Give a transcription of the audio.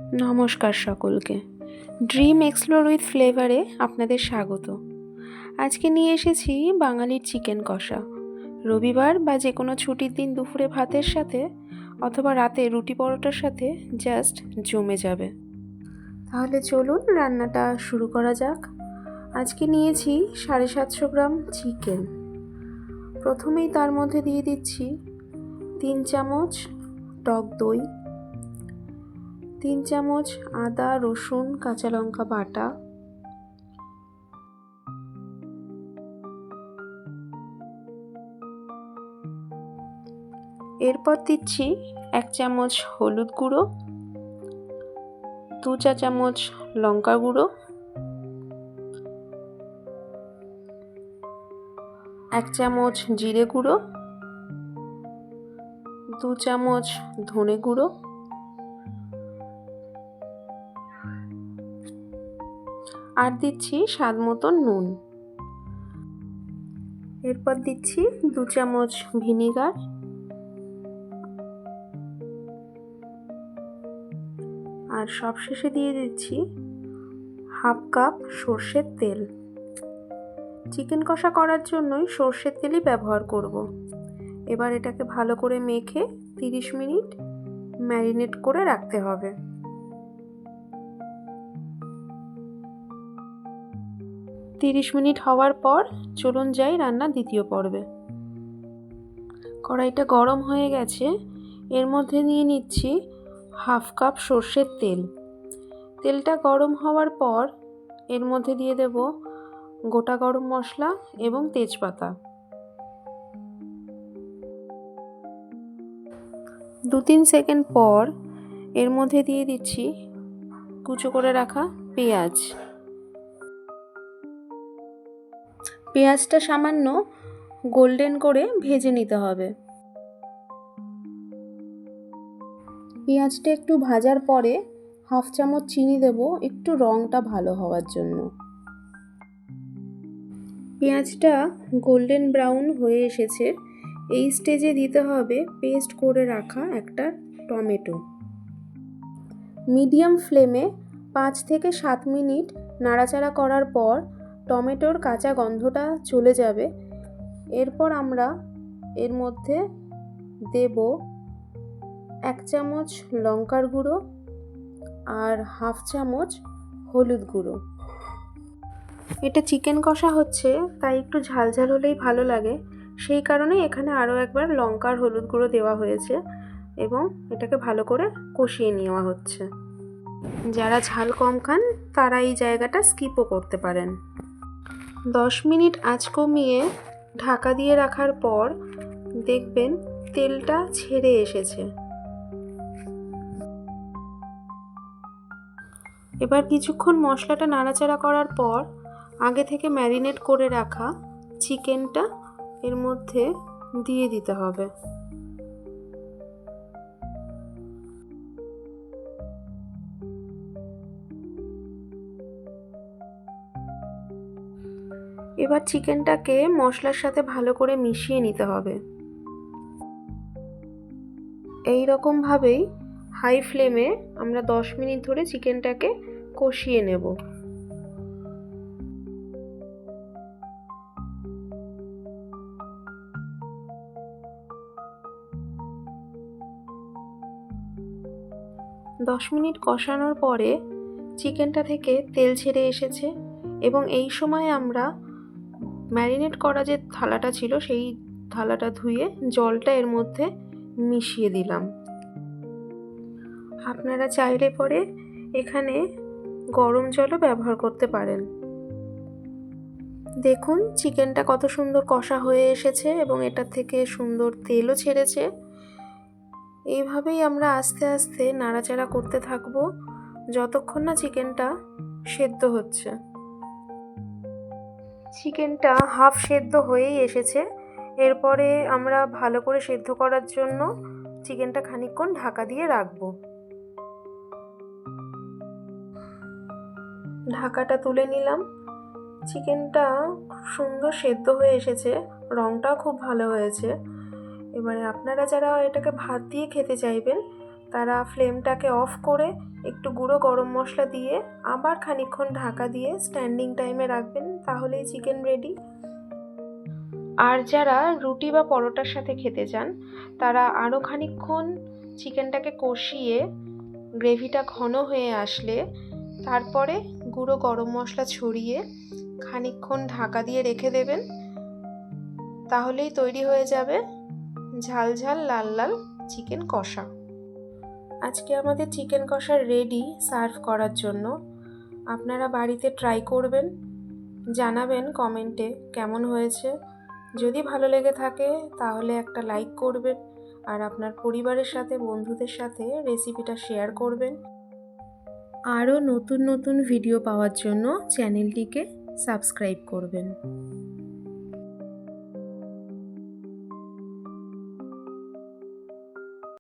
নমস্কার সকলকে। Dream explore with ফ্লেভারে আপনাদের স্বাগত। আজকে নিয়ে এসেছি বাঙালির চিকেন কষা। রবিবার বা যে কোনো ছুটির দিন দুপুরে ভাতের সাথে অথবা রাতে রুটি পরোটার সাথে জাস্ট জমে যাবে। তাহলে চলুন রান্নাটা শুরু করা যাক। আজকে নিয়েছি 750 গ্রাম চিকেন। প্রথমেই তার মধ্যে দিয়ে দিচ্ছি 3 চামচ টক দই, 3 চামচ আদা রসুন কাঁচা লঙ্কা বাটা, এরপর দিচ্ছি 1 চামচ হলুদ গুঁড়ো, 2 চা চামচ লঙ্কা গুঁড়ো, 1 চামচ জিরে গুঁড়ো, 2 চামচ ধনে গুঁড়ো, আর দিচ্ছি স্বাদ মতন নুন। এরপর দিচ্ছি 2 চামচ ভিনিগার, আর সবশেষে দিয়ে দিচ্ছি হাফ কাপ সর্ষের তেল। চিকেন কষা করার জন্যই সর্ষের তেলই ব্যবহার করব। এবার এটাকে ভালো করে মেখে 30 মিনিট ম্যারিনেট করে রাখতে হবে। তিরিশ মিনিট হওয়ার পর চলুন যাই রান্নার দ্বিতীয় পর্বে। কড়াইটা গরম হয়ে গেছে, এর মধ্যে নিয়ে নিচ্ছি হাফ কাপ সর্ষের তেল। তেলটা গরম হওয়ার পর এর মধ্যে দিয়ে দেব গোটা গরম মশলা এবং তেজপাতা। 2-3 সেকেন্ড পর এর মধ্যে দিয়ে দিচ্ছি কুচো করে রাখা পেঁয়াজ। পেঁয়াজটা সামান্য গোল্ডেন করে ভেজে নিতে হবে। পেঁয়াজটা একটু ভাজার পরে হাফ চামচ চিনি দেব একটু রঙটা ভালো হওয়ার জন্য। পেঁয়াজটা গোল্ডেন ব্রাউন হয়ে এসেছে, এই স্টেজে দিতে হবে পেস্ট করে রাখা একটা টমেটো। মিডিয়াম ফ্লেমে 5 থেকে 7 মিনিট নাড়াচাড়া করার পর টমেটোর কাঁচা গন্ধটা চলে যাবে। এরপর আমরা এর মধ্যে দেব 1 চামচ লঙ্কার গুঁড়ো আর হাফ চামচ হলুদ গুঁড়ো। এটা চিকেন কষা হচ্ছে, তাই একটু ঝালঝাল হলেই ভালো লাগে, সেই কারণে এখানে আরও একবার লঙ্কা আর হলুদ গুঁড়ো দেওয়া হয়েছে এবং এটাকে ভালো করে কষিয়ে নেওয়া হচ্ছে। যারা ঝাল কম খান তারা এই জায়গাটা স্কিপও করতে পারেন। 10 মিনিট আঁচ কমিয়ে ঢাকা দিয়ে রাখার পর দেখবেন তেলটা ছেড়ে এসেছে। এবার কিছুক্ষণ মশলাটা নাড়াচাড়া করার পর আগে থেকে ম্যারিনেট করে রাখা চিকেনটা এর মধ্যে দিয়ে দিতে হবে। এবার চিকেনটাকে মশলার সাথে ভালো করে মিশিয়ে নিতে হবে। এই রকমভাবেই হাই ফ্লেমে আমরা 10 মিনিট ধরে চিকেনটাকে কষিয়ে নেব। দশ মিনিট কষানোর পরে চিকেনটা থেকে তেল ছেড়ে এসেছে এবং এই সময় আমরা ম্যারিনেট করা যে থালাটা ছিল সেই থালাটা ধুয়ে জলটা এর মধ্যে মিশিয়ে দিলাম। আপনারা চাইলে পরে এখানে গরম জলও ব্যবহার করতে পারেন। দেখুন চিকেনটা কত সুন্দর কষা হয়ে এসেছে এবং এটার থেকে সুন্দর তেলও ছেড়েছে। এইভাবেই আমরা আস্তে আস্তে নাড়াচাড়া করতে থাকবো যতক্ষণ না চিকেনটা সেদ্ধ হচ্ছে। চিকেনটা হাফ সেদ্ধ হয়েই এসেছে। এরপরে আমরা ভালো করে সেদ্ধ করার জন্য চিকেনটা খানিকক্ষণ ঢাকা দিয়ে রাখবো। ঢাকাটা তুলে নিলাম। চিকেনটা সুন্দর সেদ্ধ হয়ে এসেছে, রঙটাও খুব ভালো হয়েছে। এবারে আপনারা যারা এটাকে ভাত দিয়ে খেতে চাইবেন তারা ফ্লেমটাকে অফ করে একটু গুঁড়ো গরম মশলা দিয়ে আবার খানিকক্ষণ ঢাকা দিয়ে স্ট্যান্ডিং টাইমে রাখবেন, তাহলেই চিকেন রেডি। আর যারা রুটি বা পরোটার সাথে খেতে চান তারা আরও খানিকক্ষণ চিকেনটাকে কষিয়ে গ্রেভিটা ঘন হয়ে আসলে তারপরে গুঁড়ো গরম মশলা ছড়িয়ে খানিকক্ষণ ঢাকা দিয়ে রেখে দেবেন, তাহলেই তৈরি হয়ে যাবে ঝাল ঝাল লাল লাল চিকেন কষা। আজকে আমাদের চিকেন কষা রেডি সার্ভ করার জন্য। আপনারা বাড়িতে ট্রাই করবেন, জানাবেন কমেন্টে কেমন হয়েছে। যদি ভালো লেগে থাকে তাহলে একটা লাইক করবেন আর আপনার পরিবারের সাথে বন্ধুদের সাথে রেসিপিটা শেয়ার করবেন। আরও নতুন নতুন ভিডিও পাওয়ার জন্য চ্যানেলটিকে সাবস্ক্রাইব করবেন।